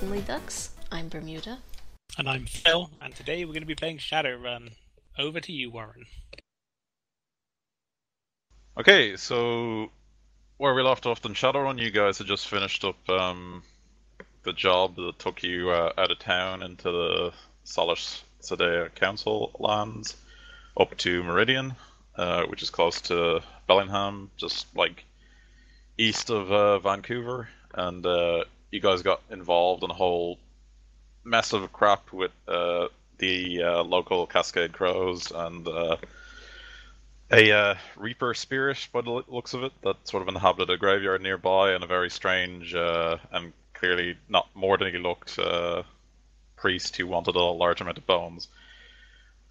Heavenly Ducks. I'm Bermuda. And I'm Phil, and today we're going to be playing Shadowrun. Over to you, Warren. Okay, so where we left off in Shadowrun, you guys had just finished up the job that took you out of town into the Solis Sadea Council lands up to Meridian, which is close to Bellingham, just like east of Vancouver, and you guys got involved in a whole mess of crap with the local Cascade Crows and a Reaper spirit, by the looks of it, that sort of inhabited a graveyard nearby, and a very strange and clearly not more than he looked priest who wanted a large amount of bones.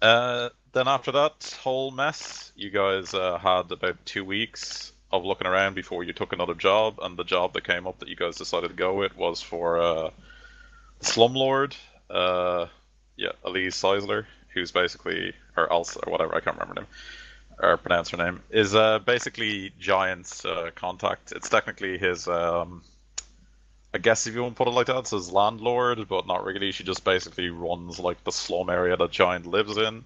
Then after that whole mess, you guys had about 2 weeks of looking around before you took another job, and the job that came up that you guys decided to go with was for the slumlord, Alisa Seisler, who's basically, or Alsa, or whatever, I can't remember her name, or pronounce her name, is basically Giant's contact. It's technically his, I guess if you want to put it like that, it's his landlord, but not really. She just basically runs like the slum area that Giant lives in,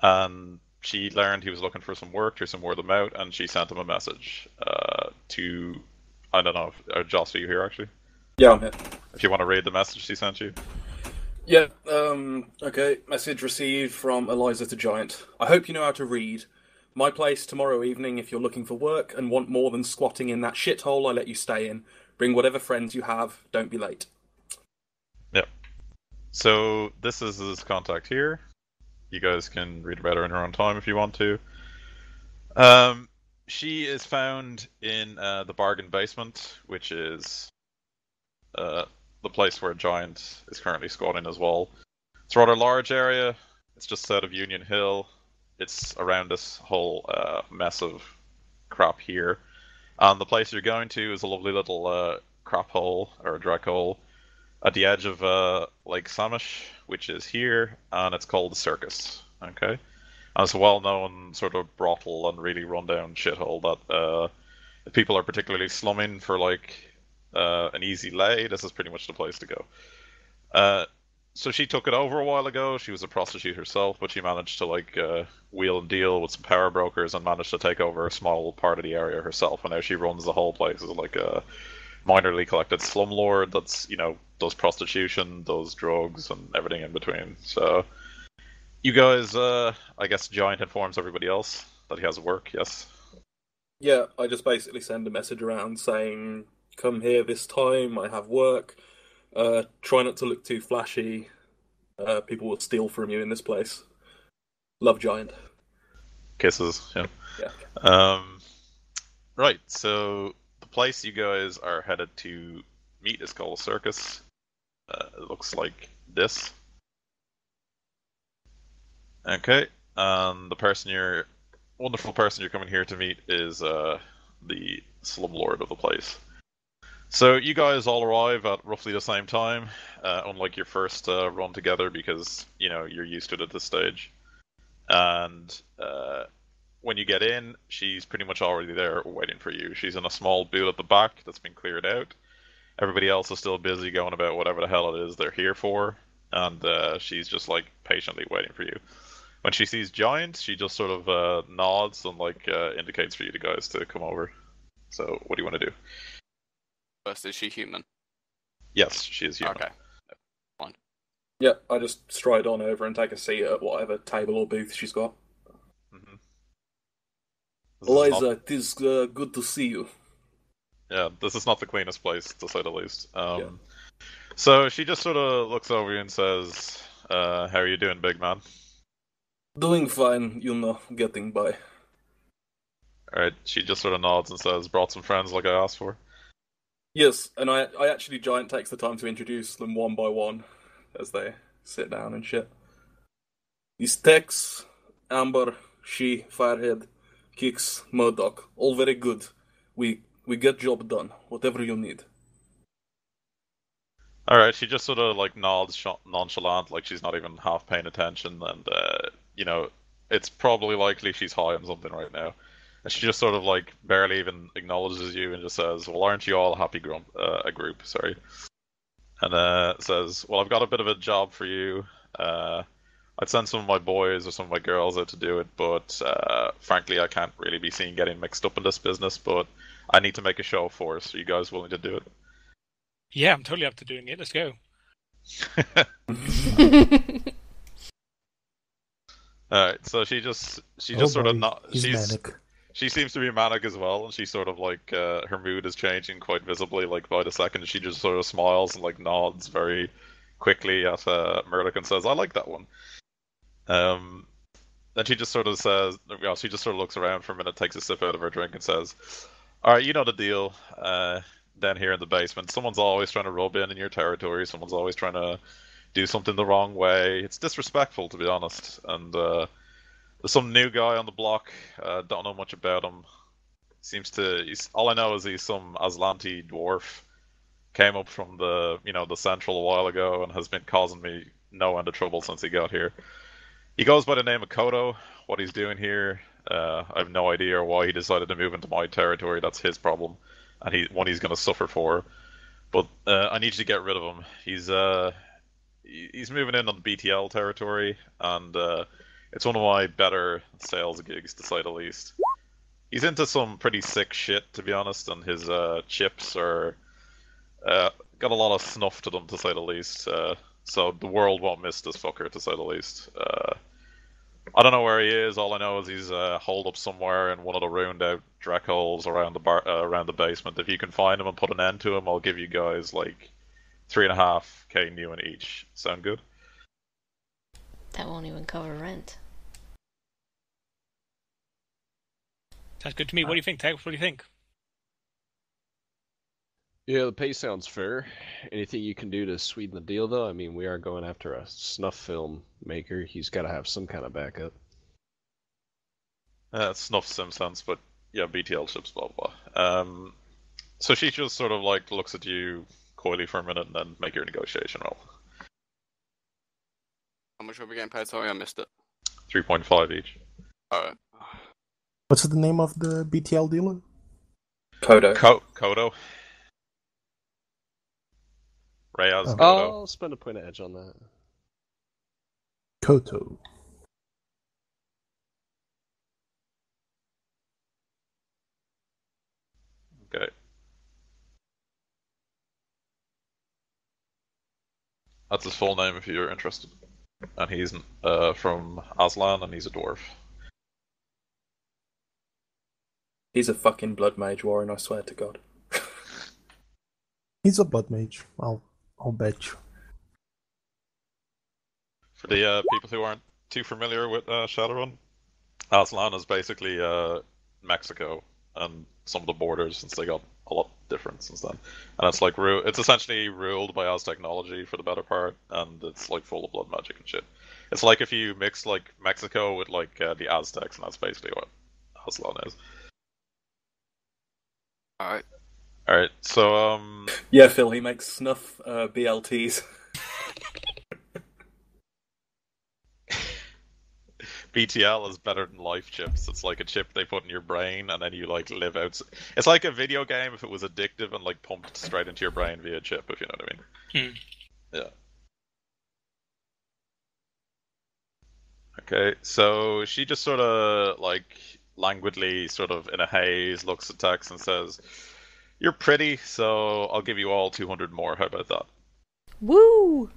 and she learned he was looking for some work through some word of mouth, and she sent him a message to, I don't know, Joss, are you here actually? Yeah, I'm here. If you want to read the message she sent you. Yeah, okay. Message received from Eliza to Giant. I hope you know how to read. My place tomorrow evening if you're looking for work and want more than squatting in that shithole I let you stay in. Bring whatever friends you have, don't be late. Yep. So this is his contact here. You guys can read about her in your own time if you want to. She is found in the bargain basement, which is the place where Giant is currently squatting as well. It's a rather large area. It's just south of Union Hill. It's around this whole mess of crap here. And the place you're going to is a lovely little crap hole, or a drag hole, at the edge of Lake Samish, which is here, and it's called the Circus. Okay? And it's a well-known sort of brothel and really run-down shithole that if people are particularly slumming for like an easy lay, this is pretty much the place to go. So she took it over a while ago. She was a prostitute herself, but she managed to like wheel and deal with some power brokers and managed to take over a small part of the area herself. And now she runs the whole place as like a minorly collected slumlord that's, you know, does prostitution, does drugs, and everything in between. So you guys, I guess Giant informs everybody else that he has work, yes? Yeah, I just basically send a message around saying, come here this time, I have work. Try not to look too flashy. People will steal from you in this place. Love, Giant. Kisses, yeah. Yeah. Right, so the place you guys are headed to meet is called a Circus. It looks like this. Okay, and the wonderful person you're coming here to meet is the slumlord of the place. So you guys all arrive at roughly the same time, unlike your first run together, because you know you're used to it at this stage. And when you get in, she's pretty much already there waiting for you. She's in a small booth at the back that's been cleared out. Everybody else is still busy going about whatever the hell it is they're here for, and she's just like patiently waiting for you. When she sees Giant, she just sort of nods and like indicates for you guys to come over. So what do you want to do? First, is she human? Yes, she is human. Okay. Fine. Yeah, I just stride on over and take a seat at whatever table or booth she's got. Mm-hmm. Eliza, it is good to see you. Yeah, this is not the cleanest place, to say the least. Yeah. So she just sort of looks over you and says, how are you doing, big man? Doing fine, you know, getting by. Alright, she just sort of nods and says, brought some friends like I asked for? Yes, and I actually, Giant takes the time to introduce them one by one as they sit down and shit. These Tex, Amber, She, Firehead, Kix, Murdoch, all very good. We get job done, whatever you need. Alright, she just sort of like nods nonchalant, like she's not even half paying attention, and you know, it's probably likely she's high on something right now. And she just sort of like barely even acknowledges you and just says, well, aren't you all a happy group, sorry. and says, "Well, I've got a bit of a job for you. I'd send some of my boys or some of my girls out to do it, but frankly, I can't really be seen getting mixed up in this business. But I need to make a show for us. Are you guys willing to do it?" Yeah, I'm totally up to doing it. Let's go. Alright, so she just sort of not. She seems to be manic as well, and she's sort of like her mood is changing quite visibly. Like by the second, she just sort of smiles and like nods very quickly at Murdoch and says, "I like that one." Um, then she just sort of says, well, she just sort of looks around for a minute, takes a sip out of her drink, and says, "All right, you know the deal. Down here in the basement, someone's always trying to rub in your territory. Someone's always trying to do something the wrong way. It's disrespectful, to be honest. And there's some new guy on the block. Don't know much about him. All I know is he's some Aslanti dwarf. Came up from the central a while ago and has been causing me no end of trouble since he got here. He goes by the name of Kodo. What he's doing here, I have no idea why he decided to move into my territory. That's his problem, and he's going to suffer for. But I need you to get rid of him. He's moving in on BTL territory, and it's one of my better sales gigs, to say the least. He's into some pretty sick shit, to be honest, and his chips are got a lot of snuff to them, to say the least. So the world won't miss this fucker, to say the least. I don't know where he is. All I know is he's holed up somewhere in one of the ruined out dreck holes around the basement. If you can find him and put an end to him, I'll give you guys like 3.5k new in each. Sound good? That won't even cover rent. Sounds good to me. What do you think, Tex? What do you think? Yeah, the pay sounds fair. Anything you can do to sweeten the deal, though? I mean, we are going after a snuff film maker. He's got to have some kind of backup. Snuff sim sense, but yeah, BTL chips, blah blah. So she just sort of like looks at you coyly for a minute and then make your negotiation roll. How much are we getting paid? Sorry, I missed it. 3.5 each. Alright. What's the name of the BTL dealer? Kodo. Kodo. Reyes Kodo. I'll spend a point of edge on that. Koto. Okay. That's his full name if you're interested. And he's from Aslan and he's a dwarf. He's a fucking blood mage, Warren, I swear to God. He's a blood mage. I'll bet you. For the people who aren't too familiar with Shadowrun, Aslan is basically Mexico and some of the borders, since they got a lot different since then. And it's like it's essentially ruled by Oz technology for the better part, and it's like full of blood magic and shit. It's like if you mix like Mexico with like the Aztecs, and that's basically what Aslan is. Alright. Alright, so Yeah, Phil, he makes snuff BLTs. BTL is better than life chips. It's like a chip they put in your brain, and then you like live out. It's like a video game if it was addictive and like pumped straight into your brain via chip, if you know what I mean. Yeah. Okay, so she just sort of like languidly, sort of in a haze, looks at Tex and says, "You're pretty, so I'll give you all 200 more. How about that?" Woo!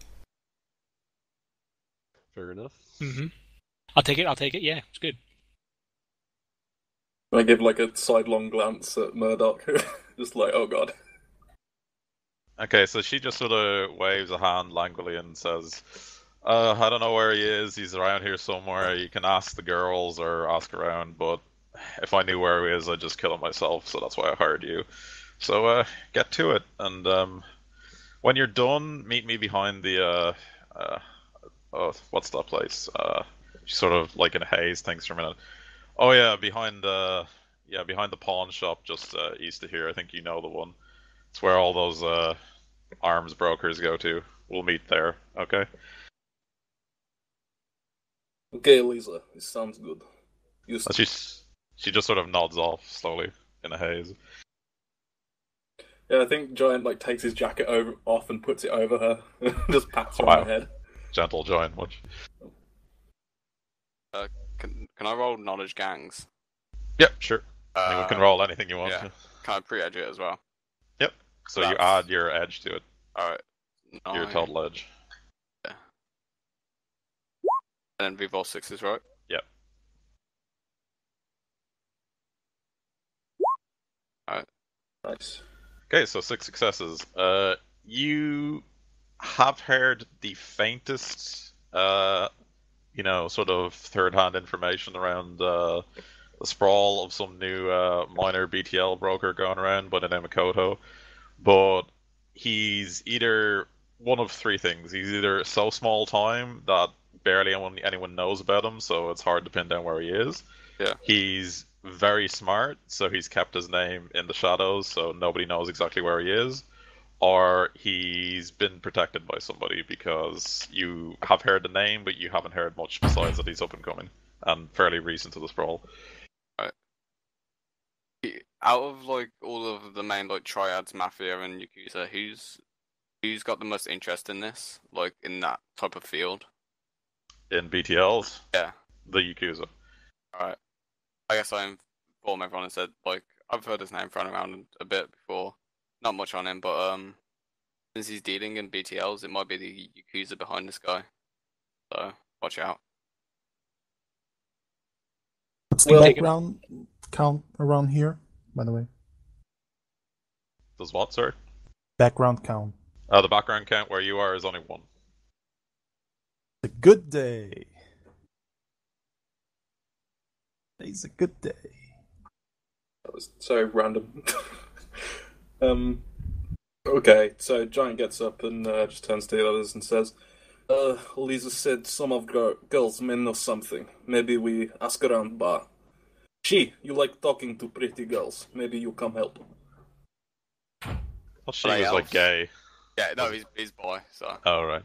Fair enough. Mm-hmm. I'll take it. Yeah, it's good. I give like a sidelong glance at Murdoch, just like, oh god. Okay, so she just sort of waves a hand languidly and says, I don't know where he is. He's around here somewhere. You can ask the girls or ask around, but if I knew where he is, I'd just kill him myself, so that's why I hired you. So, get to it, and when you're done, meet me behind the, what's that place? She's sort of like in a haze, thinks for a minute. Oh yeah, behind the pawn shop just east of here. I think you know the one. It's where all those arms brokers go to. We'll meet there, okay? Okay, Alisa, this sounds good. She just sort of nods off slowly in a haze. Yeah, I think Giant like takes his jacket off and puts it over her, just pats her on Wow. the head. Gentle Giant much. Can I roll knowledge gangs? Yep, sure. Anyone can roll anything you want. Yeah. Can I pre-edge it as well? Yep. So you That's- add your edge to it, Alright. your total edge. Yeah. And then reroll 6s, right? Yep. Alright. Nice. Okay, so 6 successes. You have heard the faintest, sort of third-hand information around the sprawl of some new minor BTL broker going around by the name of Koto, but he's either one of 3 things. He's either so small time that barely anyone knows about him, so it's hard to pin down where he is. Yeah. He's very smart, so he's kept his name in the shadows, so nobody knows exactly where he is. Or he's been protected by somebody because you have heard the name, but you haven't heard much besides that he's up and coming and fairly recent to the sprawl. Out of like all of the main like triads, mafia and yakuza, who's got the most interest in this, like in that type of field? In BTLs, Yeah. the Yakuza. Alright. I guess I informed everyone and said like I've heard his name thrown around a bit before. Not much on him, but since he's dealing in BTLs, it might be the yakuza behind this guy. So watch out. What's the Well- background count around here, by the way? Does what, sir? Background count. The background count where you are is only 1. It's a good day. Today's a good day. That was so random. Okay, so Giant gets up and just turns to the others and says, Alisa said some of girls may know something. Maybe we ask around bar. She, you like talking to pretty girls. Maybe you come help. Well, she Are was they like elves? gay. Yeah, no, he's boy. So Oh, right.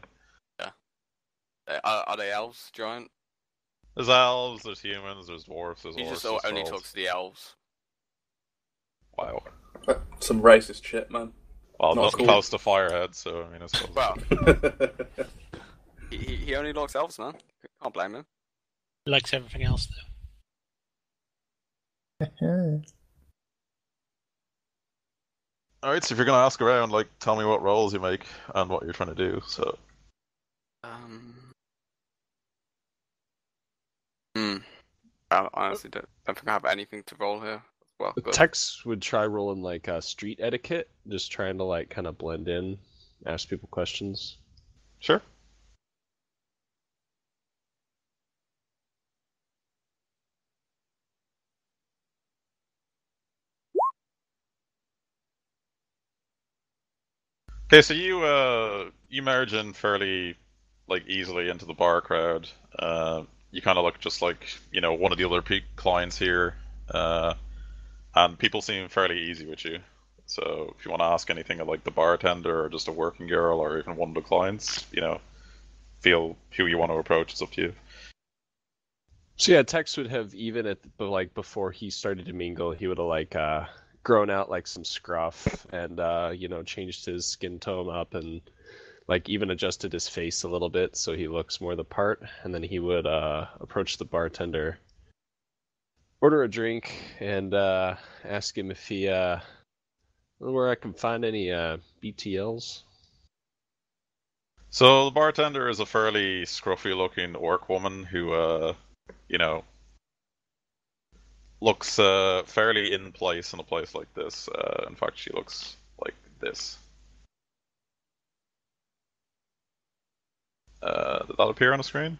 are they elves, Giant? There's elves, there's humans, there's dwarfs, there's He orcs, just there's only trolls. talks to the elves. Wow. Some racist shit, man. Well, Not nothing cool. close to Firehead, so I mean, I suppose. Well, he only likes elves, man. Can't blame him. He likes everything else, though. Alright, so if you're gonna ask around, like, tell me what roles you make and what you're trying to do, so. I honestly don't think I have anything to roll here. Well, good. Tex would try rolling like street etiquette, just trying to like kind of blend in, ask people questions. Sure. Okay, so you merge in fairly like easily into the bar crowd. You kind of look just like one of the other clients here, and people seem fairly easy with you. So if you want to ask anything of like the bartender or just a working girl or even one of the clients, feel who you want to approach. It's up to you. So yeah, Tex would have but before he started to mingle, he would have like grown out like some scruff and changed his skin tone up and like even adjusted his face a little bit so he looks more the part, and then he would approach the bartender, order a drink, and ask him if he where I can find any BTLs. So the bartender is a fairly scruffy-looking orc woman who, looks fairly in place in a place like this. In fact, she looks like this. Did that appear on the screen?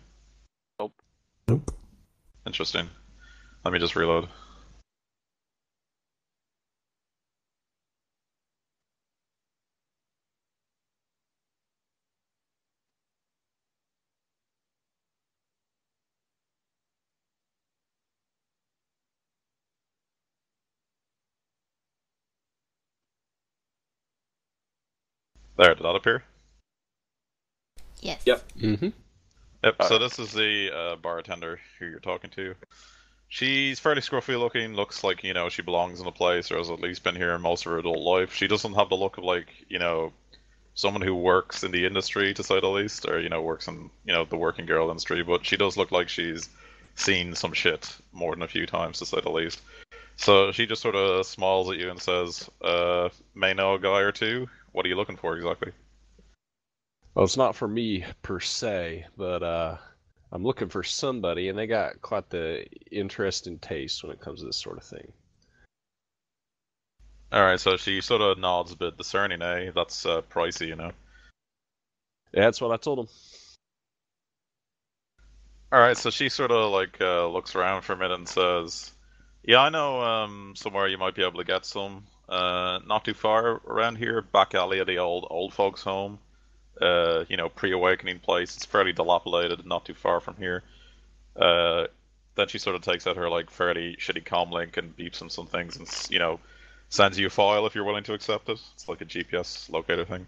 Nope. Interesting. Let me just reload. There, did that appear? Yes. Yep. Mm-hmm. Yep, so this is the bartender who you're talking to. She's fairly scruffy looking, looks like, she belongs in the place or has at least been here most of her adult life. She doesn't have the look of like, someone who works in the industry to say the least, or, works in, the working girl industry, but she does look like she's seen some shit more than a few times to say the least. So she just sort of smiles at you and says, may know a guy or two? What are you looking for exactly? Well, it's not for me per se, but I'm looking for somebody, and they got quite the interest and taste when it comes to this sort of thing. Alright, so she sort of nods a bit discerning, eh? That's pricey, Yeah, that's what I told them. Alright, so she sort of like looks around for a minute and says, yeah, I know somewhere you might be able to get some. Not too far around here, back alley of the old folks' home. Pre-awakening place. It's fairly dilapidated, not too far from here. Then she sort of takes out her like fairly shitty comm link and beeps him some things and sends you a file if you're willing to accept it. It's like a GPS locator thing.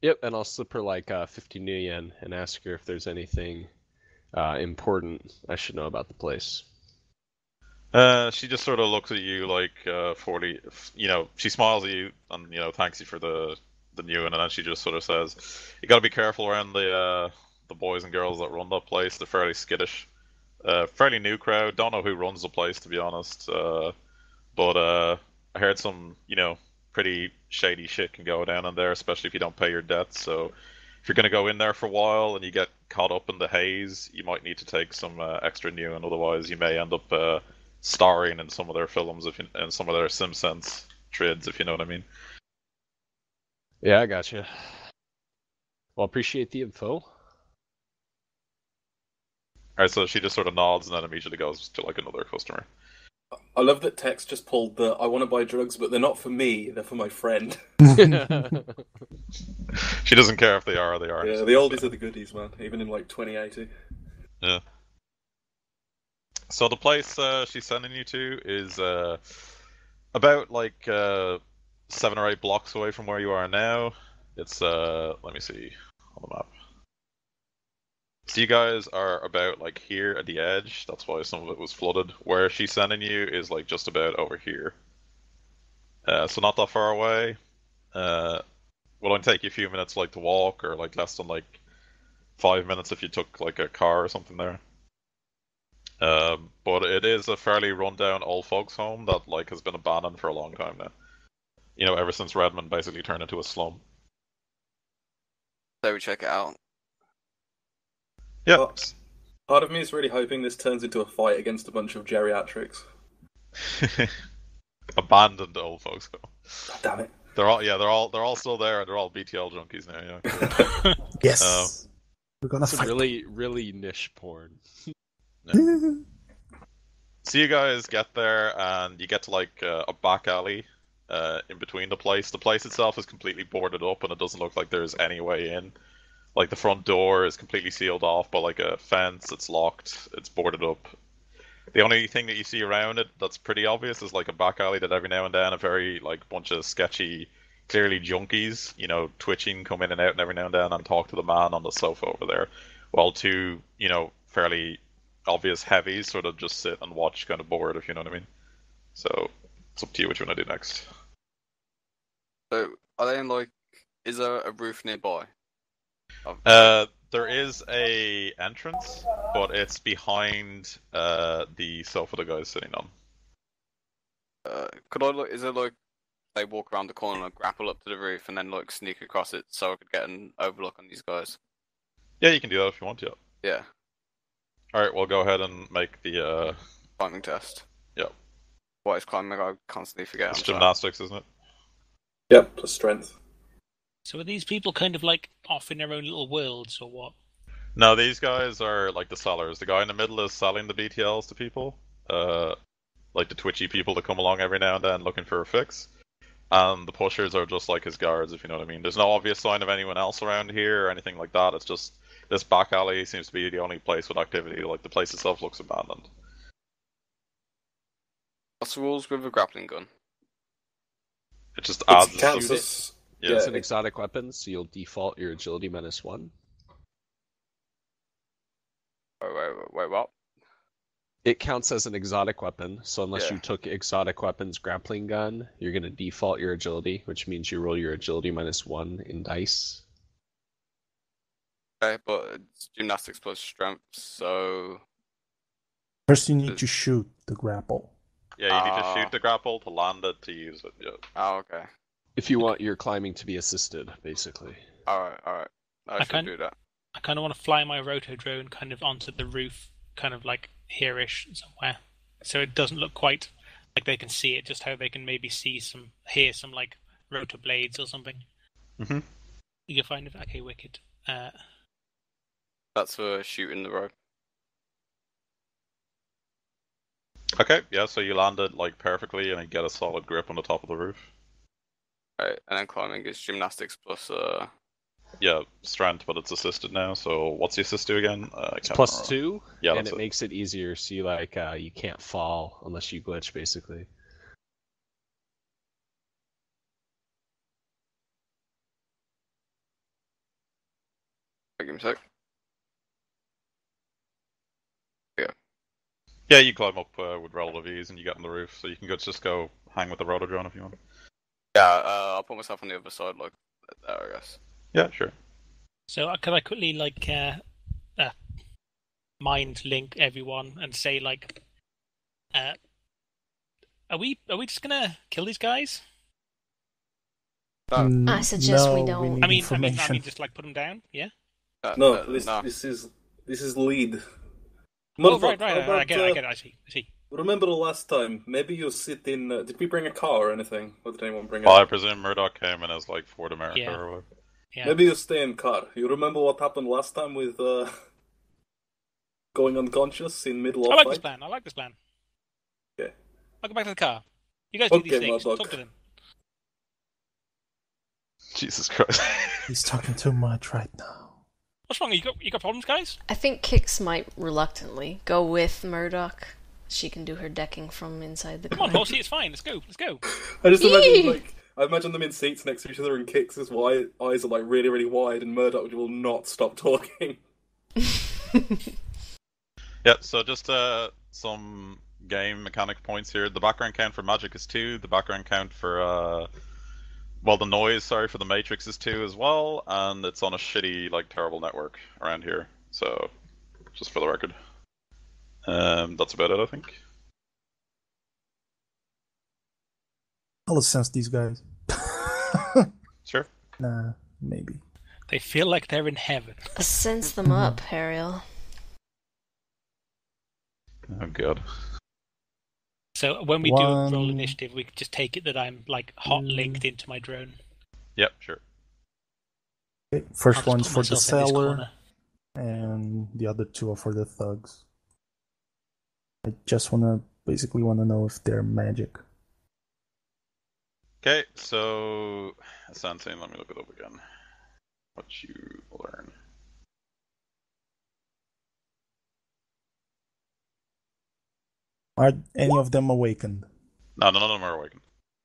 Yep, and I'll slip her like 50 new yen and ask her if there's anything important I should know about the place. She just sort of looks at you like 40. She smiles at you and thanks you for the new, and then she just sort of says, "You got to be careful around the boys and girls that run that place. They're fairly skittish, fairly new crowd. Don't know who runs the place to be honest. But I heard some pretty shady shit can go down in there, especially if you don't pay your debts. So if you're gonna go in there for a while and you get caught up in the haze, you might need to take some extra new, and otherwise you may end up starring in some of their films and some of their SimSense trids, if you know what I mean." Yeah, I gotcha. Well, appreciate the info. Alright, so she just sort of nods and then immediately goes to like another customer. I love that Tex just pulled the I want to buy drugs, but they're not for me, they're for my friend. She doesn't care if they are or they aren't. Yeah, the oldies are the goodies, man, even in like 2080. Yeah. So the place she's sending you to is about like 7 or 8 blocks away from where you are now. It's let me see on the map. So you guys are about like here at the edge. That's why some of it was flooded. Where she's sending you is like just about over here. So not that far away. Will only take you a few minutes like to walk, or like less than like 5 minutes if you took like a car or something there. But it is a fairly rundown old folks home that like has been abandoned for a long time now. Ever since Redmond basically turned into a slum. So we check it out. Yeah. Well, part of me is really hoping this turns into a fight against a bunch of geriatrics. Abandoned old folks home. God damn it. They're all still there, and they're all BTL junkies now. Yeah. Yes. We're gonna Some fight. really, really niche porn. So you guys get there, and you get to like a back alley in between the place. The place itself is completely boarded up, and it doesn't look like there's any way in. Like the front door is completely sealed off by like a fence. It's locked. It's boarded up. The only thing that you see around it that's pretty obvious is like a back alley that every now and then a very like bunch of sketchy, clearly junkies, twitching, come in and out and every now and then and talk to the man on the sofa over there, while two, fairly obvious heavies sort of just sit and watch, kind of bored, if you know what I mean. So it's up to you what you want to do next. So are they in like? Is there a roof nearby? There is a entrance, but it's behind the sofa the guy's sitting on. Could I look? Is it like they walk around the corner and grapple up to the roof and then like sneak across it so I could get an overlook on these guys? Yeah, you can do that if you want to. Yeah. Alright, well go ahead and make the Climbing test. Yep. What is climbing? I constantly forget. It's I'm sorry. gymnastics, isn't it? Yep, plus strength. So are these people kind of like off in their own little worlds, or what? No, these guys are like the sellers. The guy in the middle is selling the BTLs to people. Like the twitchy people that come along every now and then looking for a fix. And the pushers are just like his guards, if you know what I mean. There's no obvious sign of anyone else around here or anything like that. It's just this back alley seems to be the only place with activity. Like the place itself looks abandoned. What's the rules with a grappling gun? It just adds It counts as... Yeah. It's an exotic weapon, so you'll default your agility -1. Wait, what? It counts as an exotic weapon, so unless Yeah. you took exotic weapons grappling gun, you're going to default your agility, which means you roll your agility -1 in dice. Okay, but it's gymnastics plus strength, so First, you need to shoot the grapple. Yeah, you need to shoot the grapple to land it to use it. Yeah. oh, okay. If you want your climbing to be assisted, basically. Alright. I should do that. I kind of want to fly my roto drone kind of onto the roof, kind of like here-ish somewhere, so it doesn't look quite like they can see it. Just how they can maybe hear some like rotor blades or something. Mhm. You can find it. Okay, wicked. That's for shooting the rope. Okay, yeah, so you land it like perfectly and you get a solid grip on the top of the roof. Right, and then climbing is gymnastics plus Yeah, strength, but it's assisted now. So what's the assist do again? It's +2, Yeah, and that's it makes it easier, so you can't fall unless you glitch, basically. give me a sec. Yeah, you climb up with relative ease and you get on the roof, so you can just go hang with the rotor drone if you want. Yeah, I'll put myself on the other side, like there, I guess. Yeah, sure. So could I quickly like mind link everyone and say like, are we just gonna kill these guys? I suggest we no, don't. need I mean, information. just like put them down. Yeah. No, no. this is lead. Oh, right. How I about, get it. I see. Remember the last time? Maybe you sit in. Did we bring a car or anything? Or did anyone bring? Well, I presume Murdoch came in as like Ford America Yeah. or whatever. Yeah. Maybe you stay in car. You remember what happened last time with going unconscious in middle of I like fight? this plan. Okay. I'll go back to the car. You guys do these Okay, things. Murdoch. Talk to them. Jesus Christ. He's talking too much right now. What's wrong? You got problems, guys? I think Kix might reluctantly go with Murdoch. She can do her decking from inside the Come on, car. Horsey, it's fine. Let's go. I just Yee! imagine I imagine them in seats next to each other, and Kix's eyes are like really, really wide, and Murdoch will not stop talking. Yeah, so just some game mechanic points here. The background count for magic is 2. The background count for the noise, for the Matrix is 2 as well, and it's on a shitty, like, terrible network around here. So, just for the record. That's about it, I think. I'll sense these guys. Sure. Nah, maybe. They feel like they're in heaven. Sense them up, Ariel. Oh god. So when we do a roll initiative, we could just take it that I'm like hot linked into my drone. Yep, sure. Okay, I'll first just one's put for the myself in this seller, corner. and the other 2 are for the thugs. I just basically wanna know if they're magic. Okay, so Sensei, let me look it up again. What you learn. Are any of them awakened? No, none of them are awakened.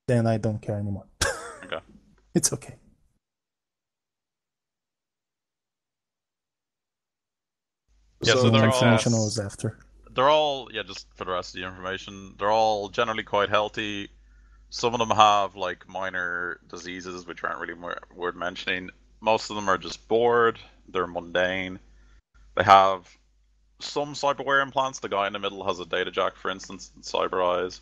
Then I don't care anymore. Okay. It's okay. Yeah, so the they're information I all... was after. They're all, just for the rest of the information, they're all generally quite healthy. Some of them have, like, minor diseases, which aren't really worth mentioning. Most of them are just bored. They're mundane. They have some cyberware implants. The guy in the middle has a data jack, for instance, and cyber eyes.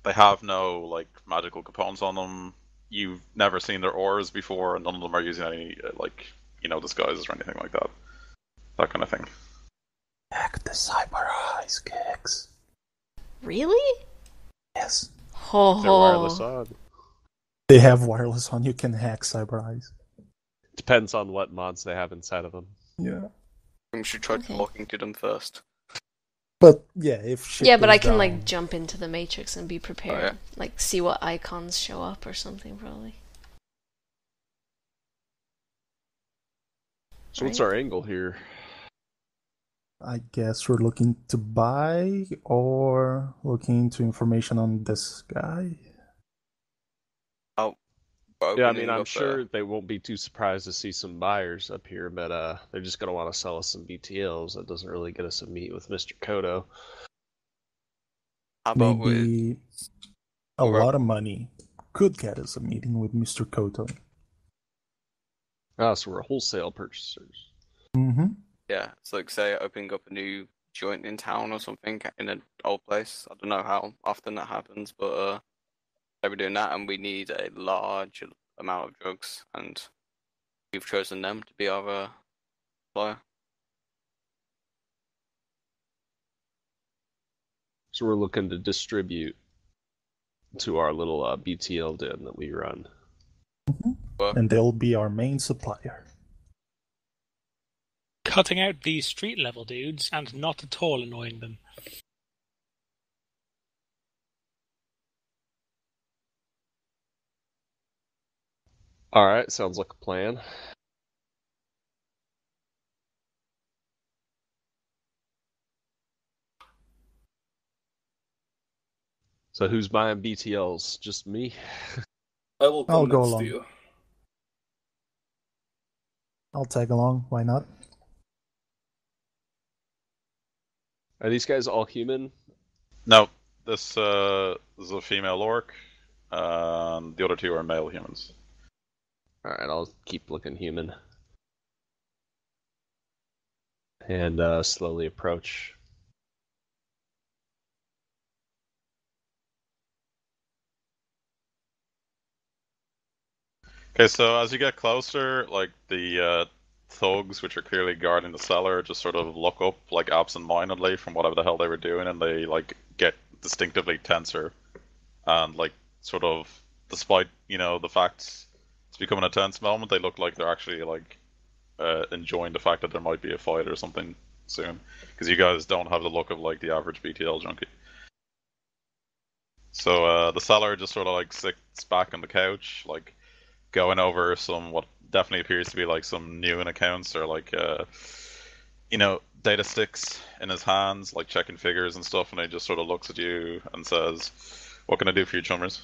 They have no, like, magical components on them. You've never seen their auras before, and none of them are using any, disguises or anything like that. That kind of thing. Hack the cyber eyes, Kix. Really? Yes. Ho They're wireless ho. on. They have wireless on. You can hack cyber eyes. Depends on what mods they have inside of them. Yeah. We should try Okay. talking to them first. But yeah, if shit Yeah, but I goes can down, like jump into the Matrix and be prepared. Oh, yeah. Like see what icons show up or something probably. So what's Right. our angle here? I guess we're looking to buy or looking into information on this guy. Yeah, I opening mean, I'm up sure they won't be too surprised to see some buyers up here, but they're just going to want to sell us some BTLs. That doesn't really get us a meet with Mr. Kodo. how about with Maybe a lot of money could get us a meeting with Mr. Koto. Ah, so we're wholesale purchasers. Mm-hmm. yeah, it's like say opening up a new joint in town or something in an old place. I don't know how often that happens, but they were doing that, and we need a large amount of drugs, and we've chosen them to be our supplier. So we're looking to distribute to our little BTL den that we run. But And they'll be our main supplier. Cutting out these street level dudes and not at all annoying them. All right, sounds like a plan. So who's buying BTLs? Just me? I will I'll come go next along. to you. I'll tag along. Why not? Are these guys all human? No, this is a female orc, and the other two are male humans. All right, I'll keep looking human. And slowly approach. Okay, so as you get closer, like the thugs, which are clearly guarding the cellar, just sort of look up like absent-mindedly from whatever the hell they were doing, and they like get distinctively tenser, and like sort of, despite the fact it's becoming a tense moment, they look like they're actually like enjoying the fact that there might be a fight or something soon, because you guys don't have the look of like the average BTL junkie. So the cellar just sort of like sits back on the couch, like going over some what definitely appears to be like some new in accounts or like data sticks in his hands, like checking figures and stuff, and he just sort of looks at you and says, "What can I do for you, chummers?"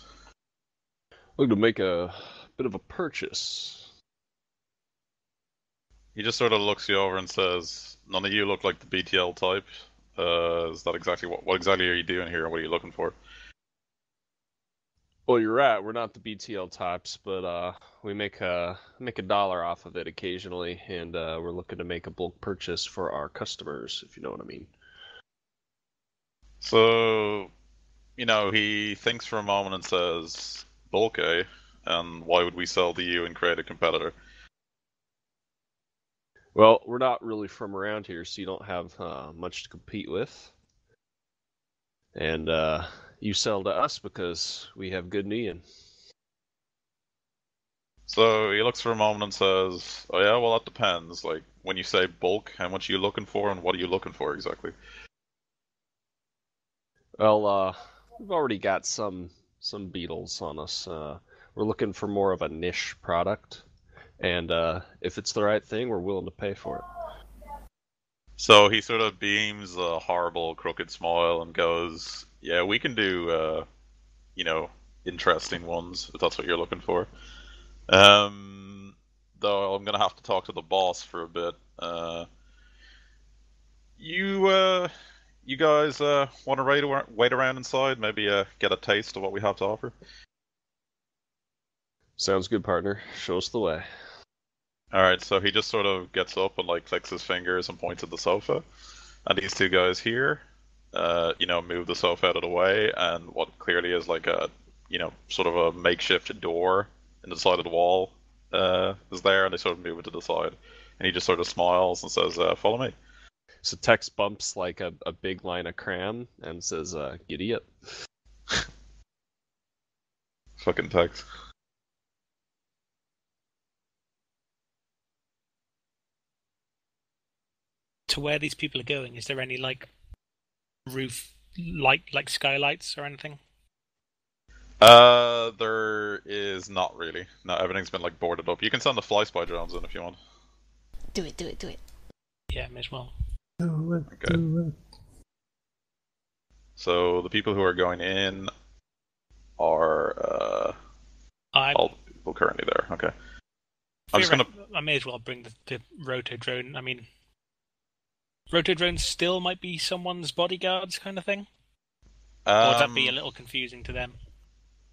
Looking to make a bit of a purchase. He just sort of looks you over and says, "None of you look like the BTL type. Is that exactly what exactly are you doing here, and what are you looking for?" Well, you're right. We're not the BTL types, but we make a dollar off of it occasionally, and we're looking to make a bulk purchase for our customers, if you know what I mean. So, he thinks for a moment and says, "Bulk, eh? And why would we sell to you and create a competitor?" Well, we're not really from around here, so you don't have much to compete with. And you sell to us because we have good kneeing. So he looks for a moment and says, "Oh yeah, well that depends. Like when you say bulk, how much are you looking for, and what are you looking for exactly?" Well, we've already got some beetles on us. We're looking for more of a niche product, and if it's the right thing, we're willing to pay for it. So he sort of beams a horrible, crooked smile and goes, "Yeah, we can do, interesting ones if that's what you're looking for. Though I'm gonna have to talk to the boss for a bit. You guys want to wait around inside? Maybe get a taste of what we have to offer." Sounds good, partner. Show us the way. All right, so he just sort of gets up and like clicks his fingers and points at the sofa, and these two guys here, move the sofa out of the way, and what clearly is like a, sort of a makeshift door in the side of the wall is there, and they sort of move it to the side, and he just sort of smiles and says, "Follow me." So Tex bumps like a big line of crayon and says, "Giddy up." Fucking Tex. To where these people are going, is there any like roof light, like skylights or anything? There is not really. No, everything's been like boarded up. You can send the fly spy drones in if you want. Do it, do it, do it. Yeah, may as well. Do it, Okay. do it. So the people who are going in are I'm people currently there. Okay. I'm just gonna. I may as well bring the roto drone. I mean, roto drones still might be someone's bodyguards, kind of thing. Or would that be a little confusing to them?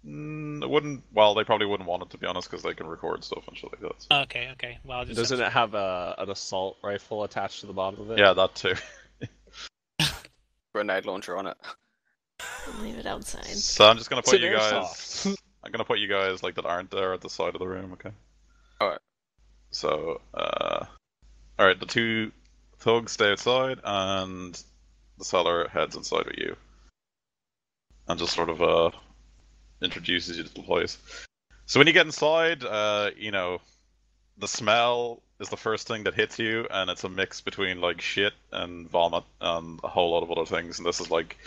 It wouldn't. Well, they probably wouldn't want it, to be honest, because they can record stuff and shit like that. So. Okay. Well, Doesn't it have an assault rifle attached to the bottom of it? Yeah, that too. Grenade launcher on it. Leave it outside. So I'm just gonna put It's an you guys. airsoft. I'm gonna put you guys like that aren't there at the side of the room. Okay. Alright. So, all right, the two thugs stay outside, and the seller heads inside with you, and just sort of introduces you to the place. So when you get inside, you know, the smell is the first thing that hits you, and it's a mix between like shit and vomit and a whole lot of other things. And this is like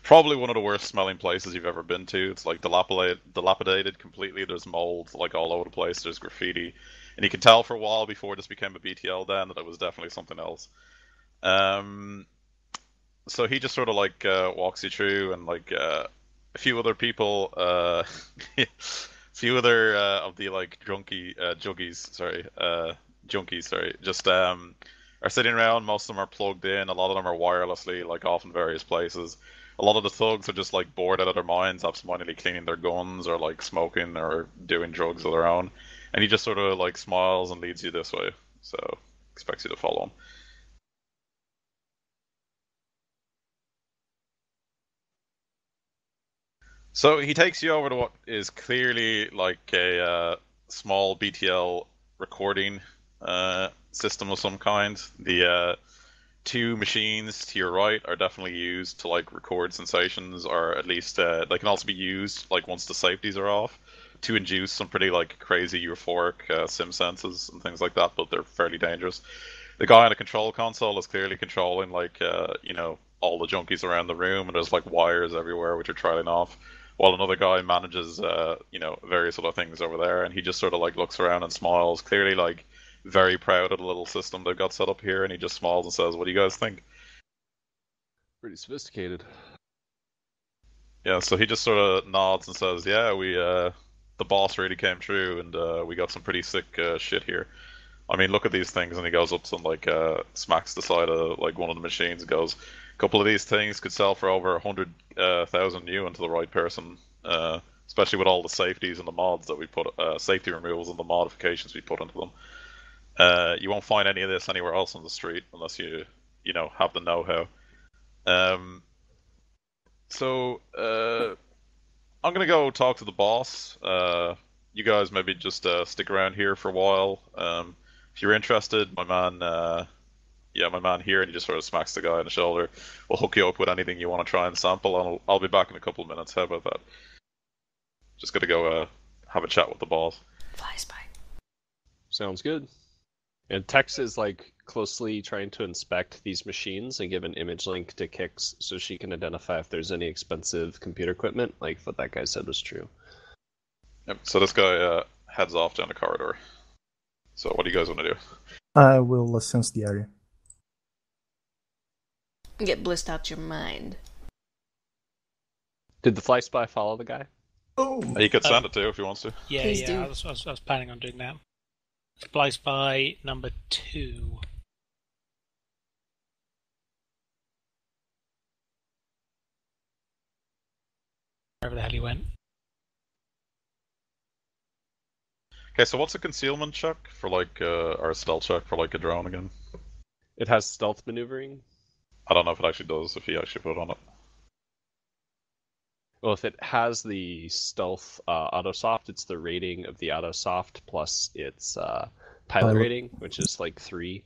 probably one of the worst smelling places you've ever been to. It's like dilapidated completely. There's mold like all over the place. There's graffiti, and you can tell for a while before this became a BTL then that it was definitely something else. So he just sort of like walks you through, and like a few other people, a few other of the like junkies, just are sitting around. Most of them are plugged in. A lot of them are wirelessly, like off in various places. A lot of the thugs are just like bored out of their minds, absentmindedly cleaning their guns or like smoking or doing drugs of their own. And he just sort of like smiles and leads you this way. So expects you to follow him. So he takes you over to what is clearly like a small BTL recording system of some kind. The two machines to your right are definitely used to like record sensations, or at least they can also be used like once the safeties are off to induce some pretty like crazy euphoric sim senses and things like that, but they're fairly dangerous. The guy on the control console is clearly controlling like you know, all the junkies around the room, and there's like wires everywhere which are trailing off, while another guy manages you know, various other things over there, and he just sort of like looks around and smiles, clearly like very proud of the little system they've got set up here, and he just smiles and says, "What do you guys think?" Pretty sophisticated. Yeah, so he just sort of nods and says, "Yeah, we the boss really came through, and we got some pretty sick shit here. I mean, look at these things." And he goes up and like smacks the side of like one of the machines and goes, "A couple of these things could sell for over 100,000 new to the right person, especially with all the safeties and the mods that we put, safety removals and the modifications we put into them. You won't find any of this anywhere else on the street unless you know, have the know-how." So I'm gonna go talk to the boss. You guys maybe just stick around here for a while. If you're interested, my man here, and he just sort of smacks the guy on the shoulder, will hook you up with anything you want to try and sample, and I'll be back in a couple of minutes. How about that? Just gonna go have a chat with the boss. Fly spy. Sounds good. And Tex is like closely trying to inspect these machines and give an image link to Kix so she can identify if there's any expensive computer equipment, like what that guy said was true. Yep. So this guy heads off down the corridor. So what do you guys want to do? I will sense the area. Get blissed out your mind. Did the fly spy follow the guy? Oh, He could send it to you if he wants to. Yeah, Please yeah. do. I was planning on doing that. Supply spy number 2. Wherever the hell he went. Okay, so what's a concealment check for like, or a stealth check for like a drone again? It has stealth maneuvering. I don't know if it actually does, if he actually put it on it. Well, if it has the stealth autosoft, it's the rating of the autosoft plus its pilot rating, which is like 3.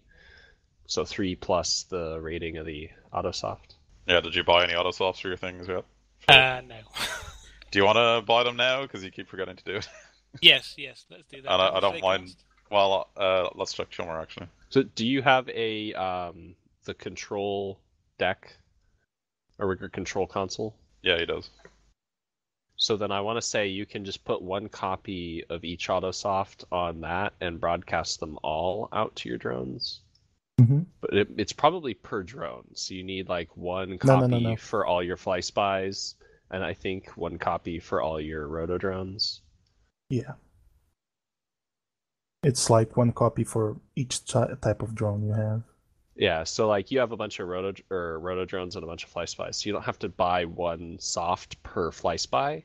So 3 plus the rating of the autosoft. Yeah, did you buy any autosofts for your things yet? No. Do you want to buy them now? Because you keep forgetting to do it. Yes, let's do that. And I How much don't do they mind. cost? Well, let's check Chummer actually. So do you have a the control deck or your control console? Yeah, he does. So then I want to say you can just put one copy of each autosoft on that and broadcast them all out to your drones. Mhm. But it's probably per drone. So you need like one No, copy no. for all your fly spies, and I think one copy for all your roto drones. Yeah. It's like one copy for each type of drone you have. Yeah, so like you have a bunch of roto drones and a bunch of fly spies, so you don't have to buy one soft per fly spy.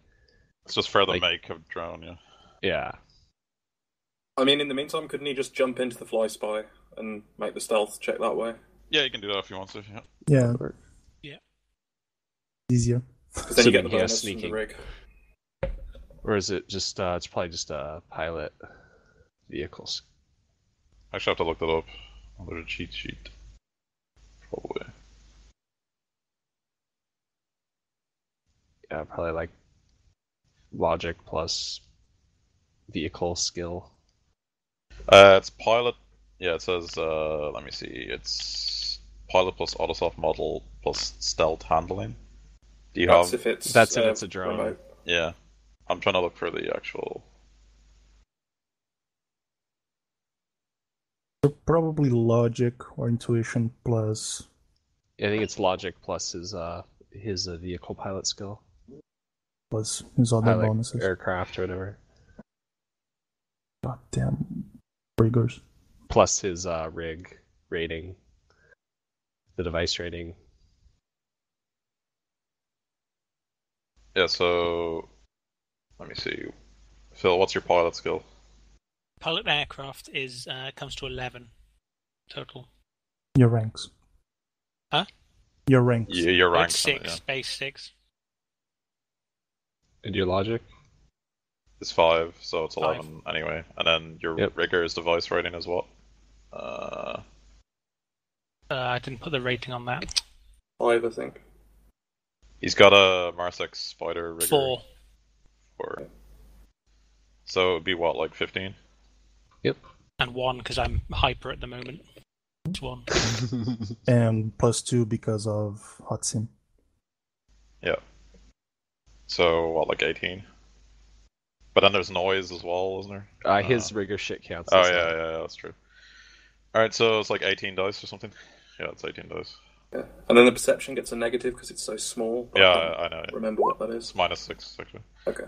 It's just for the Like- make of drone, yeah. Yeah. I mean, in the meantime, couldn't he just jump into the fly spy and make the stealth check that way? Yeah, you can do that if you want to, yeah. Yeah. Yeah. Easier. Because then you get Assuming the he has bonus from the sneaking. rig. Or is it just, it's probably just pilot vehicles. I actually have to look that up. Oh, there's a cheat sheet. Probably. Yeah, probably like logic plus vehicle skill. It's pilot. Yeah, it says. Let me see. It's pilot plus autosoft model plus stealth handling. Do you That's have? if it's That's if it's a drone. remote. Yeah, I'm trying to look for the actual. So probably logic or intuition plus. I think it's logic plus his vehicle pilot skill. Plus his other Pilot bonuses. aircraft or whatever. Goddamn riggers. Plus his rig rating. The device rating. Yeah. So, let me see. Phil, what's your pilot skill? Pilot aircraft is comes to 11 total. Your ranks. Huh? Your ranks. Yeah, you're ranked. It's on it, 6, base 6. And your logic? It's 5, so it's 5. 11 anyway. And then your Yep. rigger's device rating is what? I didn't put the rating on that. 5, I think. He's got a Marsex spider rigger. 4. 4. So it'd be what, like 15? Yep. And 1 because I'm hyper at the moment. It's 1. And plus 2 because of hot sim. Yeah. So what, like 18? But then there's noise as well, isn't there? His rigger shit counts. Oh as yeah, that. yeah, that's true. Alright, so it's like 18 dice or something? Yeah, it's 18 dice. Yeah. And then the perception gets a negative because it's so small. Yeah, can't I know. Yeah. remember what that It's is. -6, actually. Okay.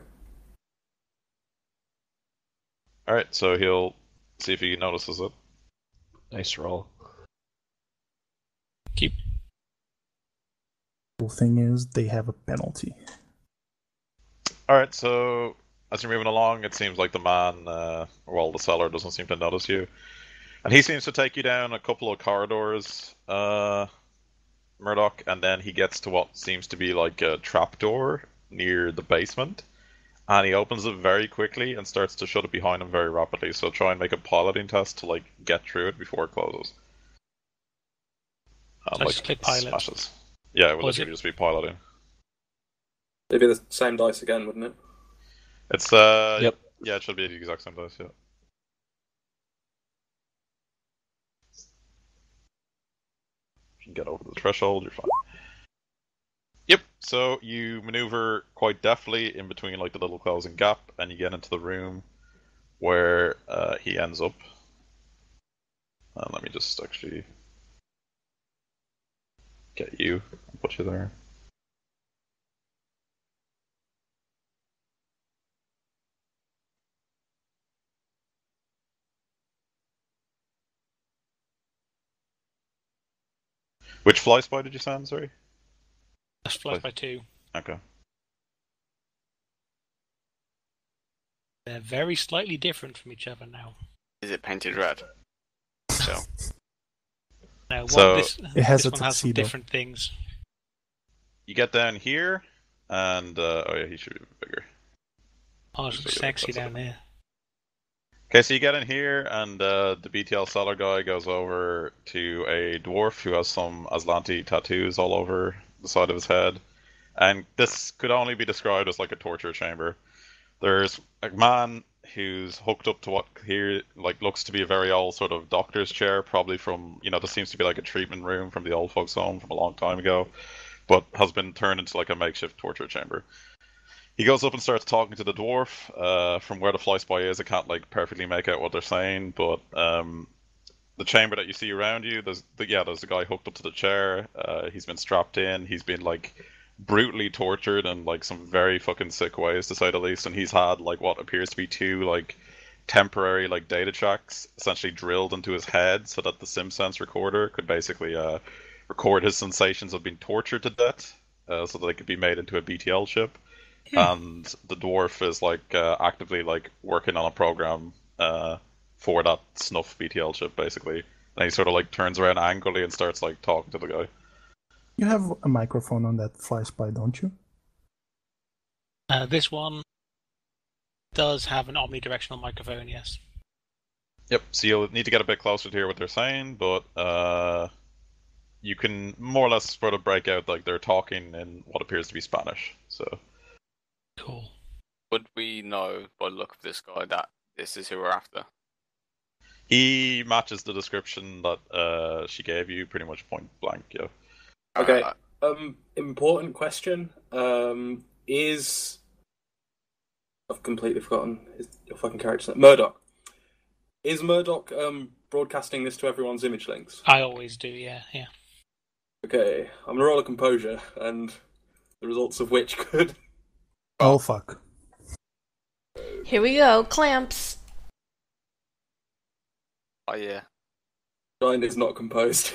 Alright, so he'll see if he notices it. Nice roll. Keep. The thing is, they have a penalty. Alright, so as you're moving along, it seems like the man, well, the seller doesn't seem to notice you. And he seems to take you down a couple of corridors, Murdoch, and then he gets to what seems to be like a trapdoor near the basement. And he opens it very quickly and starts to shut it behind him very rapidly. So try and make a piloting test to like get through it before it closes. And So I just click pilot. smashes. Yeah, it would Or is literally it- just be piloting. It'd be the same dice again, wouldn't it? It's Yep. yeah, it should be the exact same dice, yeah. If you can get over the threshold, you're fine. Yep, so you maneuver quite deftly in between like the little closing gap, and you get into the room where he ends up. Let me just actually get you and put you there. Which fly spy did you send, sorry? That's flies by 2. Okay. They're very slightly different from each other now. Is it painted red? So. No, So- this It has this a one has some tuxedo. different things. You get down here, and oh yeah, he should be bigger. Oh, it's So, yeah, sexy that's down there. Okay, so you get in here, and the BTL seller guy goes over to a dwarf who has some Aslanti tattoos all over the side of his head. And this could only be described as like a torture chamber. There's a man who's hooked up to what here like looks to be a very old sort of doctor's chair, probably from, this seems to be like a treatment room from the old folks' home from a long time ago, but has been turned into like a makeshift torture chamber. He goes up and starts talking to the dwarf. From where the fly spy is, I can't like perfectly make out what they're saying, but the chamber that you see around you, there's a guy hooked up to the chair. He's been strapped in. He's been like brutally tortured in like some very fucking sick ways, to say the least. And he's had like what appears to be 2 like temporary like data tracks essentially drilled into his head so that the SimSense recorder could basically record his sensations of being tortured to death, so that they could be made into a BTL chip. And the dwarf is like actively like working on a program for that snuff BTL chip, basically. And he sort of like turns around angrily and starts like talking to the guy. You have a microphone on that fly spy, don't you? This one does have an omnidirectional microphone, yes. Yep. So you'll need to get a bit closer to hear what they're saying, but you can more or less sort of break out like they're talking in what appears to be Spanish. So. Cool. Would we know by the look of this guy that this is who we're after? He matches the description that she gave you, pretty much point blank. Yeah. Okay. Important question. Is I've completely forgotten your fucking character's name. Murdoch. Is Murdoch broadcasting this to everyone's image links? I always do, yeah. Okay, I'm gonna roll a composure, and the results of which could. Oh fuck. Here we go, clamps. Oh yeah. Giant is not composed.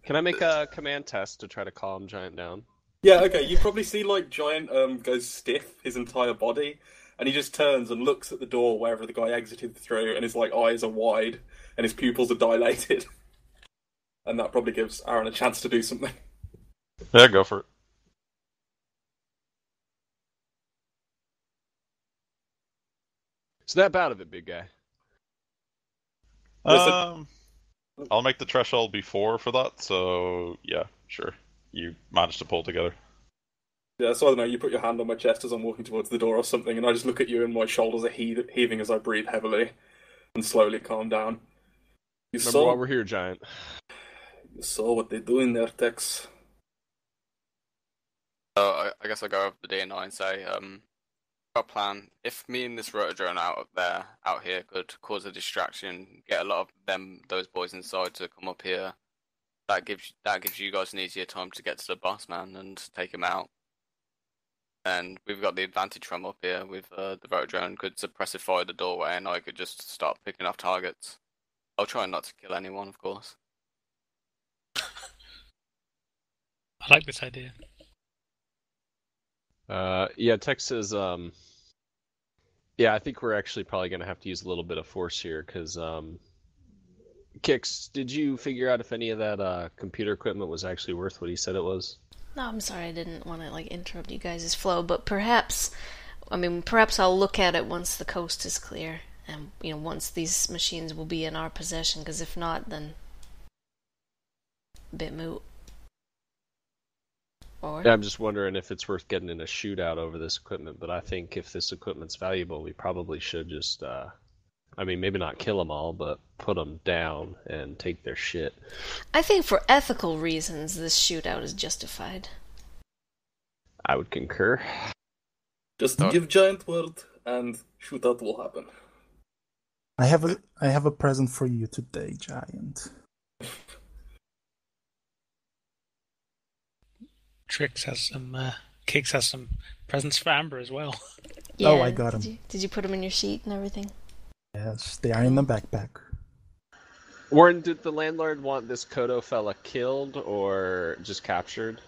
Can I make a command test to try to calm Giant down? Yeah, okay, you probably see like Giant goes stiff, his entire body, and he just turns and looks at the door wherever the guy exited through, and his like eyes are wide and his pupils are dilated. And that probably gives Aaron a chance to do something. Yeah, go for it. Snap out of it, big guy. I'll make the threshold before for that, so yeah, sure. You managed to pull together. Yeah, so I don't know, you put your hand on my chest as I'm walking towards the door or something, and I just look at you and my shoulders are heaving as I breathe heavily and slowly calm down. Remember why we're here, Giant. You saw what they do in there, Tex. I guess I'll go over the D&I and say, got a plan. If me and this rotor drone out here could cause a distraction, get a lot of those boys inside to come up here, that gives you guys an easier time to get to the boss man and take him out. And we've got the advantage from up here with the rotor drone could suppressify the doorway, and I could just start picking off targets. I'll try not to kill anyone, of course. I like this idea. Yeah, Tex says, yeah, I think we're actually probably going to have to use a little bit of force here, because, Kix, did you figure out if any of that computer equipment was actually worth what he said it was? No, I'm sorry, I didn't want to like interrupt you guys' flow, but perhaps I'll look at it once the coast is clear, and once these machines will be in our possession, because if not, then a bit moot. Or... Yeah, I'm just wondering if it's worth getting in a shootout over this equipment, but I think if this equipment's valuable, we probably should just, maybe not kill them all, but put them down and take their shit. I think for ethical reasons, this shootout is justified. I would concur. Just give Giant word, and shootout will happen. I have a present for you today, Giant. Kix has some presents for Amber as well. Yeah, oh, I got them. Did you put them in your sheet and everything? Yes, they are in the backpack. Warren, did the landlord want this Kodo fella killed or just captured?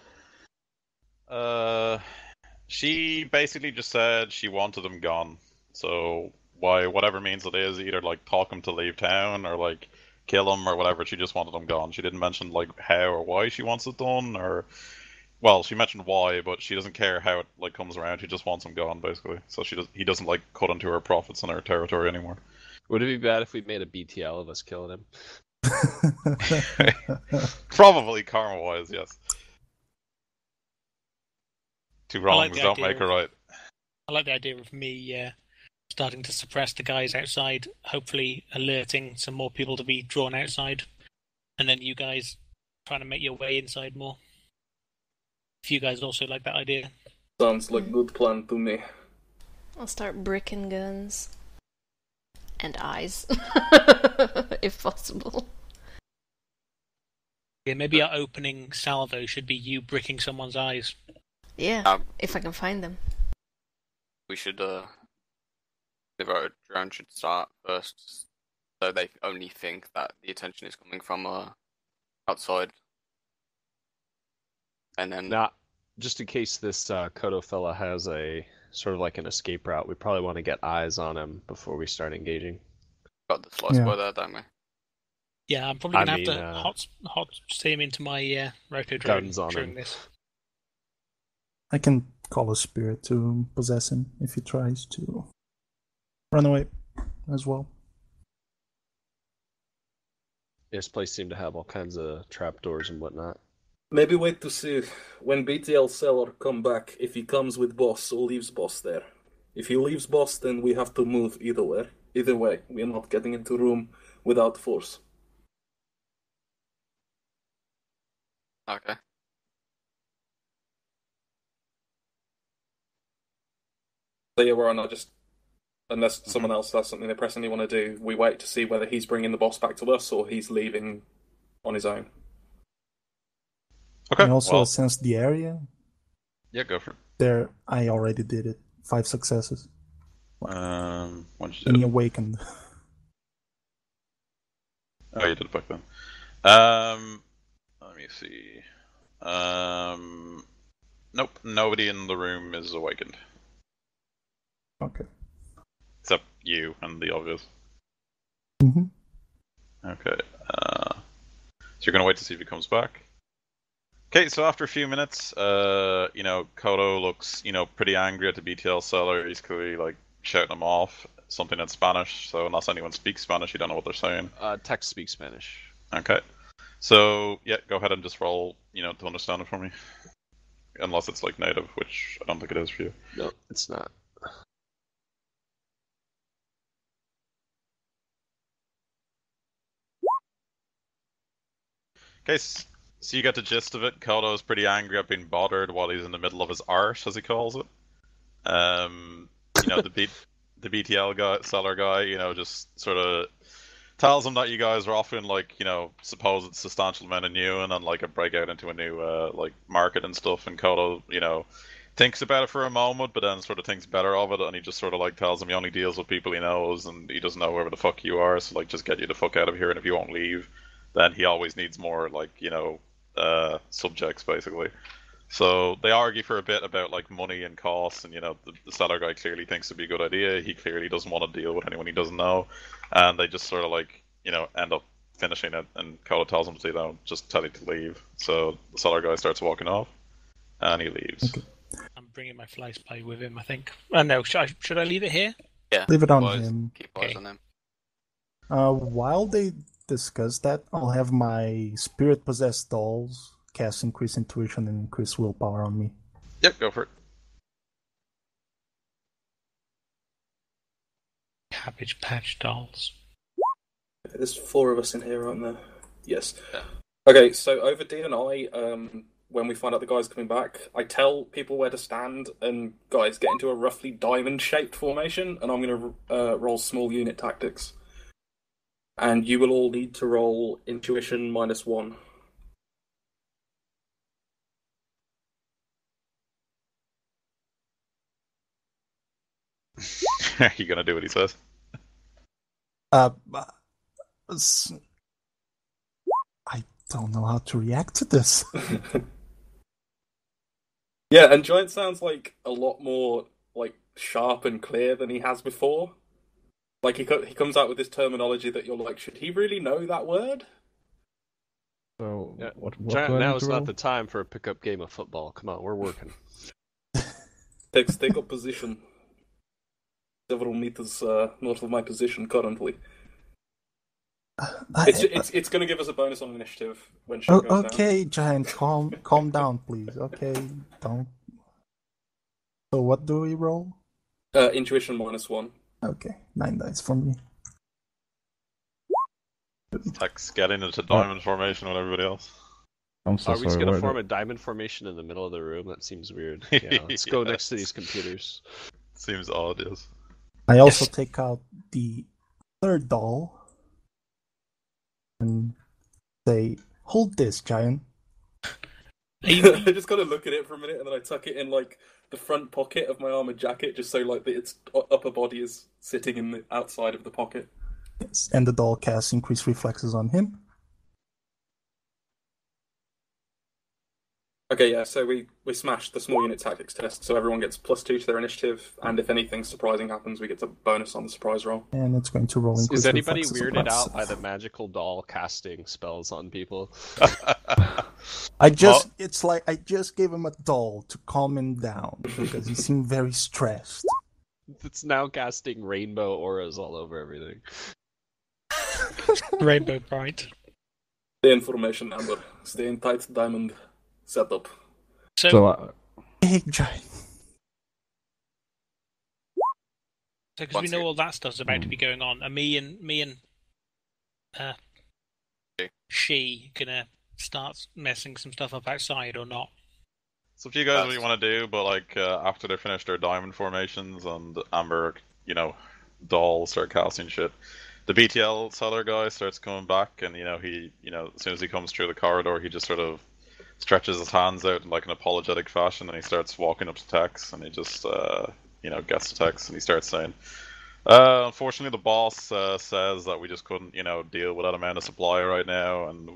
She basically just said she wanted him gone. So whatever means it is, either like talk him to leave town or like kill him or whatever. She just wanted him gone. She didn't mention like how or why she wants it done, or well, she mentioned why, but she doesn't care how it like comes around. She just wants him gone, basically. So he doesn't like cut into her profits on her territory anymore. Would it be bad if we made a BTL of us killing him? Probably karma-wise, yes. Two wrongs don't make a right. I like the idea of me starting to suppress the guys outside, hopefully alerting some more people to be drawn outside, and then you guys trying to make your way inside more. If you guys also like that idea. Sounds like a good plan to me. I'll start bricking guns. And eyes. If possible. Yeah, maybe our opening salvo should be you bricking someone's eyes. Yeah, if I can find them. We should the rotor drone should start first, so they only think that the attention is coming from outside. And then Now, just in case this Kodo fella has a sort of like an escape route, we probably want to get eyes on him before we start engaging. got the slice boy there, don't we? Yeah, I'm probably going to have mean, to hot steam into my roto drone guns on during him. this. I can call a spirit to possess him if he tries to run away as well. This place seemed to have all kinds of trapdoors and whatnot. Maybe wait to see when BTL seller come back, if he comes with boss or leaves boss there. If he leaves boss, then we have to move either way. Either way, we are not getting into room without force. Okay. So yeah, we're not just, unless someone else has something they pressingly want to do, we wait to see whether he's bringing the boss back to us or he's leaving on his own. Okay. I also well, sense the area. yeah, go for it. There, I already did it. 5 successes. Why don't you And do he it? awakened. Oh, you did it back then. Let me see. Nope, nobody in the room is awakened. Okay. Except you and the obvious. Mm-hmm. Okay. So you're gonna wait to see if he comes back. Okay, so after a few minutes, Kodo looks, pretty angry at the BTL seller. He's clearly like shouting him off, something in Spanish. So unless anyone speaks Spanish, you don't know what they're saying. Tex speaks Spanish. Okay. So yeah, go ahead and just roll, to understand it for me. Unless it's like native, which I don't think it is for you. No, it's not. Okay, so you get the gist of it. Kodo is pretty angry at being bothered while he's in the middle of his art, as he calls it. The BTL guy, seller guy, just sort of tells him that you guys are offering supposed substantial amount of new and like a breakout into a new market and stuff. And Kodo, thinks about it for a moment, but then sort of thinks better of it, and he just sort of tells him he only deals with people he knows, and he doesn't know whoever the fuck you are. So just get you the fuck out of here, and if you won't leave, then he always needs more subjects basically. So they argue for a bit about money and costs, and the seller guy clearly thinks it'd be a good idea. He clearly doesn't want to deal with anyone he doesn't know, and they just sort of end up finishing it. And Kodo tells him to just tell you to leave. So the seller guy starts walking off, and he leaves. Okay. I'm bringing my fly spy with him, I think. No, should I leave it here? Yeah. Leave it on boys, him. Keep eyes Okay. on him. While they discuss that, I'll have my spirit possessed dolls cast increase intuition and increase willpower on me. Yep, go for it. Cabbage Patch dolls. There's 4 of us in here, aren't there? Yes. Yeah. Okay, so over D&I, when we find out the guy's coming back, I tell people where to stand, and guys, get into a roughly diamond-shaped formation, and I'm going to roll small unit tactics. And you will all need to roll intuition -1. Are you gonna do what he says? I don't know how to react to this. Yeah, and Giant sounds a lot more sharp and clear than he has before. He comes out with this terminology that you're should he really know that word? So, Yeah. what Giant, do I now need is to not roll? the time for a pickup game of football. Come on, we're working. Take up position. Several meters north of my position currently. It's going to give us a bonus on initiative when shit goes down. Okay, Giant, calm down, please. Okay, don't. So what do we roll? Intuition -1. Okay, 9 dice for me. Tex getting into diamond formation with everybody else. I'm so Are we just sorry. gonna where form the- a diamond formation in the middle of the room? That seems weird. Yeah, let's go next to these computers. Seems odd, yes. I also take out the 3rd doll and say, "Hold this, Giant." I just gotta look at it for a minute, and then I tuck it in like the front pocket of my armored jacket, just so like its upper body is sitting in the outside of the pocket. Yes. And the doll casts increased reflexes on him. Okay, yeah, so we smashed the small unit tactics test, so everyone gets +2 to their initiative, and if anything surprising happens, we get a bonus on the surprise roll. And it's going to roll increased Is anybody reflexes weirded above out by the 7. magical doll casting spells on people? I just gave him a doll to calm him down because he seemed very stressed. It's now casting rainbow auras all over everything. Rainbow Bright. Stay in formation, Amber. Stay in tight diamond setup. So Big giant. because we know all that stuff's about to be going on, are me and she gonna start messing some stuff up outside or not? So if you guys really want to do, but like after they finish their diamond formations and Amber, dolls start casting shit, the BTL seller guy starts coming back, and he, as soon as he comes through the corridor, he just sort of stretches his hands out in like an apologetic fashion, and he starts walking up to Tex, and he just gets to Tex, and he starts saying, unfortunately the boss says that we just couldn't deal with that amount of supply right now, and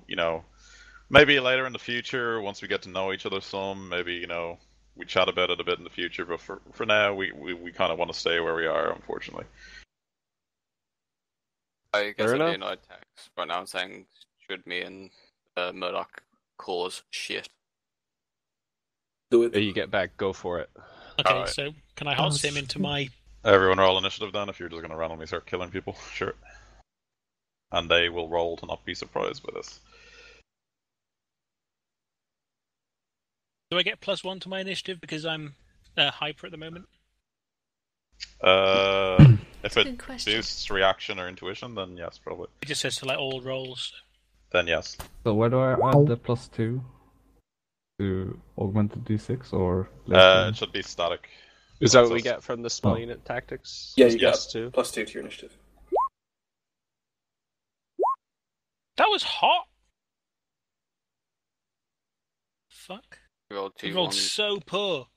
maybe later in the future, once we get to know each other some, maybe we chat about it a bit in the future, but for now we kind of want to stay where we are, unfortunately. I guess Fair I'd be enough. annoyed text right now. I'm saying, should me and Murdoch cause shit? Do it. You get back, go for it. Okay, Alright. so can I hot sim into my... Everyone roll initiative then, if you're just going to randomly start killing people, sure. And they will roll to not be surprised by this. Do I get +1 to my initiative because I'm hyper at the moment? If Good it question. boosts reaction or intuition, then yes, probably. It just says to like all rolls. Then yes. So where do I add the +2? To augment the d6 or? It should be static. Is that what we get from the small Oh. unit tactics? Yeah, you Yes. get too. +2 to your initiative. That was hot! Fuck. We rolled We two rolled ones. so poor.